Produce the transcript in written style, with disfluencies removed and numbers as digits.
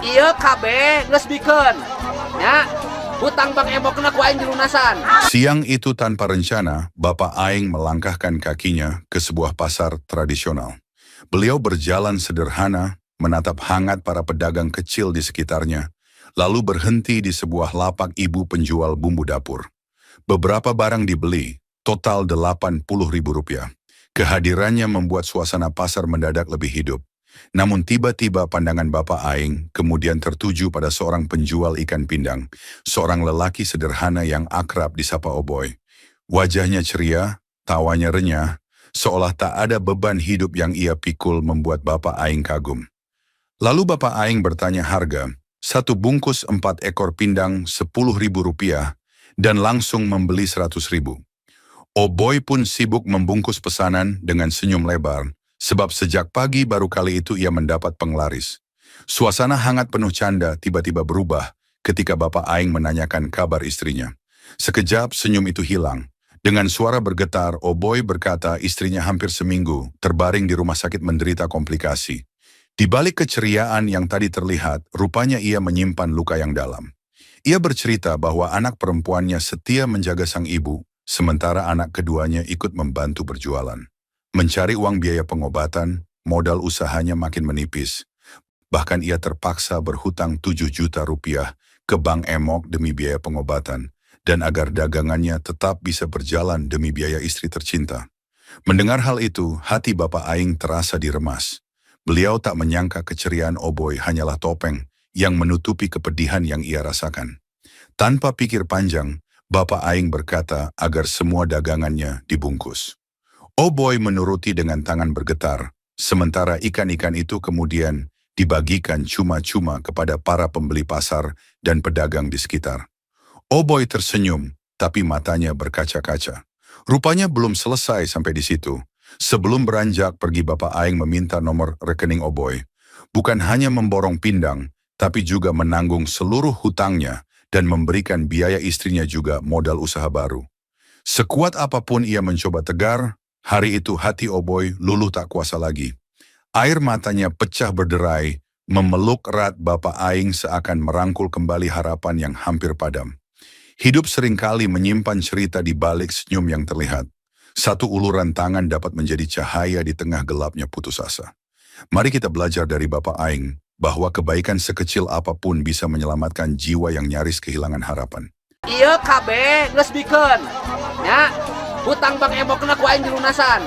Iya KB geus bikeun nya hutang Bang Emo kena ku aing dilunasan. Siang itu tanpa rencana, Bapak Aing melangkahkan kakinya ke sebuah pasar tradisional. Beliau berjalan sederhana, menatap hangat para pedagang kecil di sekitarnya, lalu berhenti di sebuah lapak ibu penjual bumbu dapur. Beberapa barang dibeli, total Rp80.000. Kehadirannya membuat suasana pasar mendadak lebih hidup. Namun tiba-tiba pandangan Bapak Aing kemudian tertuju pada seorang penjual ikan pindang, seorang lelaki sederhana yang akrab disapa Oboy. Wajahnya ceria, tawanya renyah, seolah tak ada beban hidup yang ia pikul membuat Bapak Aing kagum. Lalu Bapak Aing bertanya harga, satu bungkus 4 ekor pindang Rp10.000 dan langsung membeli 100.000. Oboy pun sibuk membungkus pesanan dengan senyum lebar, sebab sejak pagi baru kali itu ia mendapat penglaris. Suasana hangat penuh canda tiba-tiba berubah ketika Bapak Aing menanyakan kabar istrinya. Sekejap senyum itu hilang. Dengan suara bergetar, Oboy berkata istrinya hampir seminggu terbaring di rumah sakit menderita komplikasi. Di balik keceriaan yang tadi terlihat, rupanya ia menyimpan luka yang dalam. Ia bercerita bahwa anak perempuannya setia menjaga sang ibu, sementara anak keduanya ikut membantu berjualan. Mencari uang biaya pengobatan, modal usahanya makin menipis. Bahkan ia terpaksa berhutang Rp7 juta ke Bank Emok demi biaya pengobatan, dan agar dagangannya tetap bisa berjalan demi biaya istri tercinta. Mendengar hal itu, hati Bapak Aing terasa diremas. Beliau tak menyangka keceriaan Oboy hanyalah topeng yang menutupi kepedihan yang ia rasakan. Tanpa pikir panjang, Bapak Aing berkata agar semua dagangannya dibungkus. Oboy menuruti dengan tangan bergetar, sementara ikan-ikan itu kemudian dibagikan cuma-cuma kepada para pembeli pasar dan pedagang di sekitar. Oboy tersenyum, tapi matanya berkaca-kaca. Rupanya belum selesai sampai di situ. Sebelum beranjak pergi, Bapak Aing meminta nomor rekening Oboy. Bukan hanya memborong pindang, tapi juga menanggung seluruh hutangnya dan memberikan biaya istrinya juga modal usaha baru. Sekuat apapun ia mencoba tegar, hari itu hati Oboy luluh tak kuasa lagi. Air matanya pecah berderai, memeluk erat Bapak Aing seakan merangkul kembali harapan yang hampir padam. Hidup seringkali menyimpan cerita di balik senyum yang terlihat. Satu uluran tangan dapat menjadi cahaya di tengah gelapnya putus asa. Mari kita belajar dari Bapak Aing, bahwa kebaikan sekecil apapun bisa menyelamatkan jiwa yang nyaris kehilangan harapan. Iya KB geus bikeun nya hutang Bang Emo kena ku aing dilunasan.